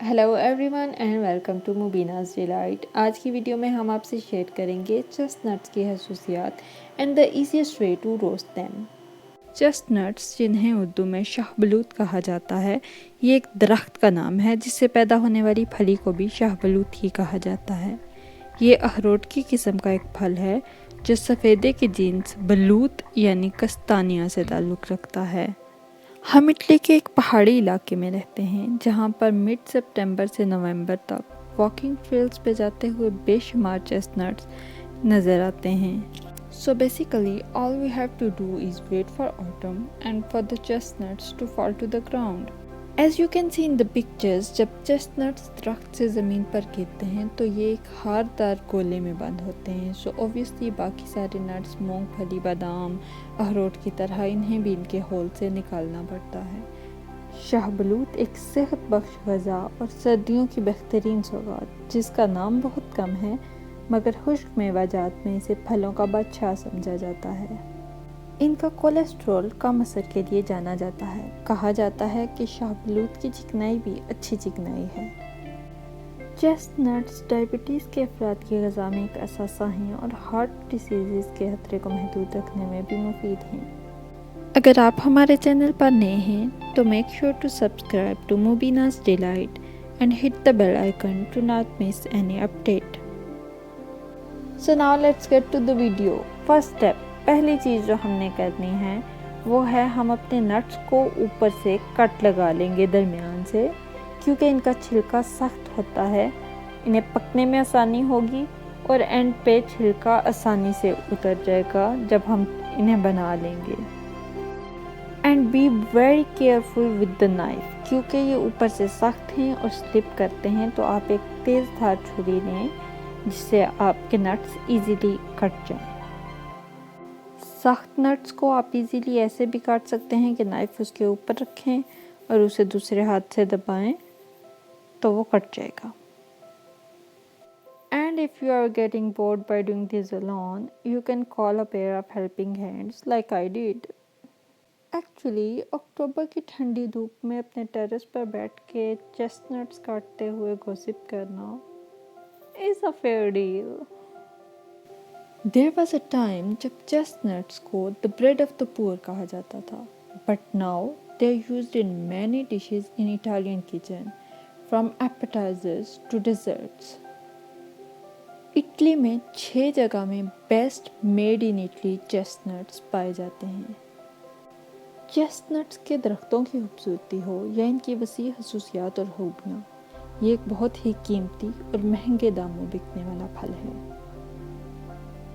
Hello everyone and welcome to Mubeena's delight. आज की video में हम आपसे शेयर करेंगे चेस्टनट्स की खसूसियात and the easiest way to roast them. Chestnuts, जिन्हें उर्दू में शाहबलूत कहा जाता है, ये एक दरख्त का नाम है जिससे पैदा होने वाली फली को भी शाहबलूत ही कहा जाता है। ये अखरोट की किस्म का एक फल है जो सफ़ेदे के जीन्स बलूत यानी कस्तानिया से ताल्लुक़ रखता है। हम इटली के एक पहाड़ी इलाके में रहते हैं जहाँ पर मिड सितंबर से नवंबर तक वॉकिंग ट्रेल्स पे जाते हुए बेशुमार चेस्टनट्स नज़र आते हैं। So basically all we have to do is wait for autumn and for the chestnuts to fall to the ground. As you can see in the pictures, जब चेस्टनट्स दरख्त से ज़मीन पर गिरते हैं तो ये एक हारदार गोले में बंद होते हैं। सो ऑब्वियसली बाकी सारे नट्स, मूंगफली, बादाम, अखरोट की तरह इन्हें भी इनके होल से निकालना पड़ता है। शाहबलूत एक सेहत बख्श गज़ा और सर्दियों की बेहतरीन सौगात जिसका नाम बहुत कम है, मगर खुश्क मेवाजात में इसे फलों का बादशाह समझा जाता है। इनका कोलेस्ट्रॉल कम असर के लिए जाना जाता है। कहा जाता है कि शाहबलूत की चिकनाई भी अच्छी चिकनाई है। चेस्टनट्स डायबिटीज़ के अफराद की ग़िज़ा में एक असासा हैं और हार्ट डिसीज़ के खतरे को महदूद रखने में भी मुफीद हैं। अगर आप हमारे चैनल पर नए हैं तो make sure to subscribe to Mubeena's delight and hit the bell icon to not miss any update. So now let's get to the video. First step, पहली चीज़ जो हमने करनी है वो है हम अपने नट्स को ऊपर से कट लगा लेंगे दरमियान से, क्योंकि इनका छिलका सख्त होता है, इन्हें पकने में आसानी होगी और एंड पे छिलका आसानी से उतर जाएगा जब हम इन्हें बना लेंगे। And be very careful with the knife, क्योंकि ये ऊपर से सख्त हैं और स्लिप करते हैं, तो आप एक तेज़ धार छुरी लें जिससे आपके नट्स इजीली कट जाएं। सख्त नट्स को आप इजीली ऐसे भी काट सकते हैं कि नाइफ उसके ऊपर रखें और उसे दूसरे हाथ से दबाएं तो वो कट जाएगा। And if you are getting bored by doing this alone, you can call a pair of helping hands like I did. Actually October की ठंडी धूप में अपने टेरेस पर बैठ के चेस्टनट्स काटते हुए गॉसिप करना is a fair deal. There was a time जब चेस्टनट्स को the bread of the poor कहा जाता था, but now they are used in many dishes in Italian kitchen, from appetisers to desserts. Italy में 6 जगह में best made in Italy chestnuts पाए जाते हैं। चेस्टनट्स के दरख्तों की खूबसूरती हो या इनकी वसी खसूसियात और खूबियाँ, ये एक बहुत ही कीमती और महंगे दामों बिकने वाला फल है।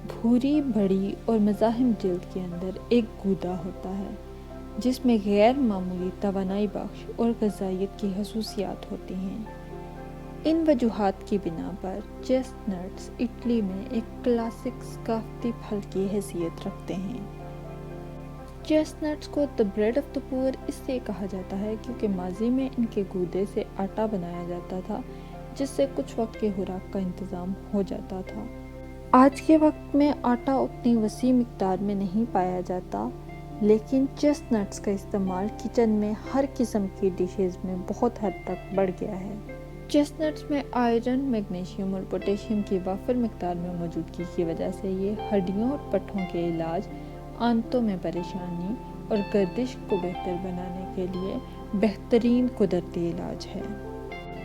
भूरी, बड़ी और मज़ाहिम जिल्द के अंदर एक गूदा होता है जिसमें गैर मामूली तवानाई बख्श और ग़िज़ाइयत की खसूसियात होती हैं। इन वजूहात की बिना पर चेस्टनट्स इटली में एक क्लासिक सकाफ़ती फल की हैसियत रखते हैं। चेस्टनट्स को the bread of the poor इसलिए कहा जाता है क्योंकि माजी में इनके गूदे से आटा बनाया जाता था, जिससे कुछ वक्त के खुराक का इंतज़ाम हो जाता था। आज के वक्त में आटा उतनी वसी मिक़दार में नहीं पाया जाता, लेकिन चेस्टनट्स का इस्तेमाल किचन में हर किस्म की डिशेज़ में बहुत हद तक बढ़ गया है। चेस्टनट्स में आयरन, मैग्नीशियम और पोटेशियम की वाफिर मिक़दार में मौजूदगी की वजह से ये हड्डियों और पट्ठों के इलाज, आंतों में परेशानी और गर्दिश को बेहतर बनाने के लिए बेहतरीन कुदरती इलाज है।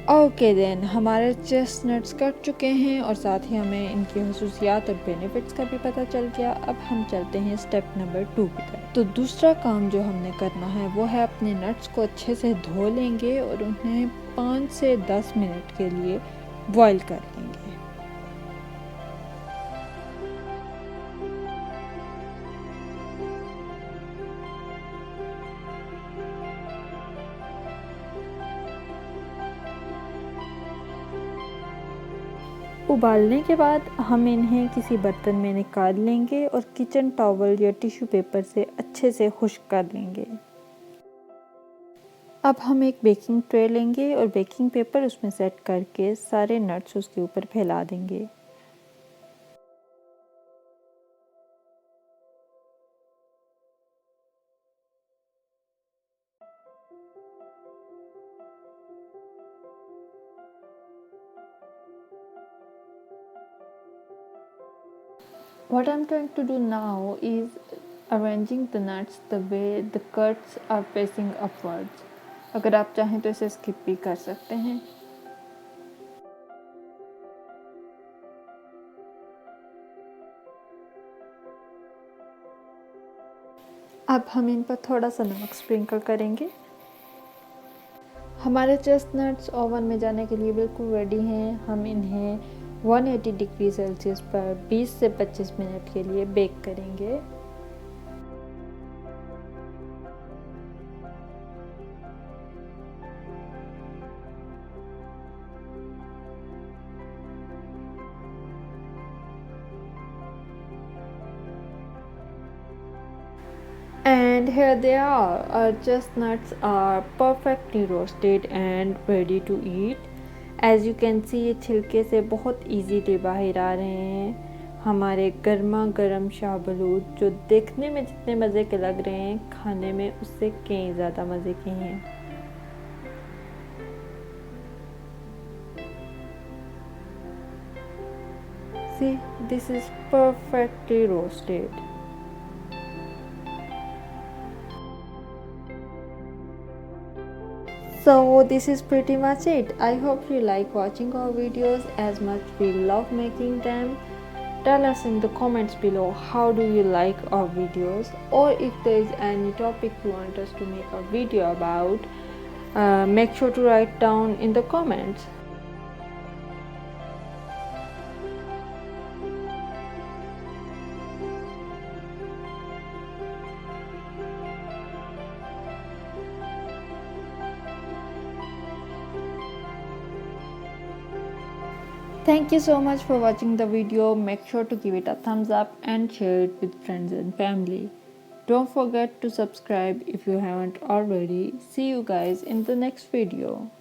ओके देन, हमारे चेस्टनट्स कट चुके हैं और साथ ही हमें इनकी खसूसियात और बेनिफिट्स का भी पता चल गया। अब हम चलते हैं स्टेप नंबर 2 की तरफ। तो दूसरा काम जो हमने करना है वो है अपने नट्स को अच्छे से धो लेंगे और उन्हें 5 से 10 मिनट के लिए बॉईल कर लेंगे। उबालने के बाद हम इन्हें किसी बर्तन में निकाल लेंगे और किचन टॉवल या टिश्यू पेपर से अच्छे से खुश्क कर लेंगे। अब हम एक बेकिंग ट्रे लेंगे और बेकिंग पेपर उसमें सेट करके सारे नट्स उसके ऊपर फैला देंगे। What I'm trying to do now is arranging the nuts the way the cuts are facing upwards. अगर आप चाहें तो इसे skip भी कर सकते हैं. अब हम इन पर थोड़ा सा नमक स्प्रिंकल करेंगे. हमारे चेस्टनट्स ओवन में जाने के लिए बिल्कुल रेडी हैं. हम इन्हें 180 डिग्री सेल्सियस पर 20 से 25 मिनट के लिए बेक करेंगे. And here they are. Our chestnuts are perfectly roasted and ready to eat. As you can see, ये छिलके से बहुत easily बाहर आ रहे हैं. हमारे गर्मा गर्म शाहबलूत जो देखने में जितने मज़े के लग रहे हैं, खाने में उससे कई ज़्यादा मज़े के हैं. See, this is perfectly roasted. So this is pretty much it. I hope you like watching our videos as much we love making them. Tell us in the comments below how do you like our videos, or if there is any topic you want us to make a video about, make sure to write down in the comments. Thank you so much for watching the video. Make sure to give it a thumbs up and share it with friends and family. Don't forget to subscribe if you haven't already. See you guys in the next video.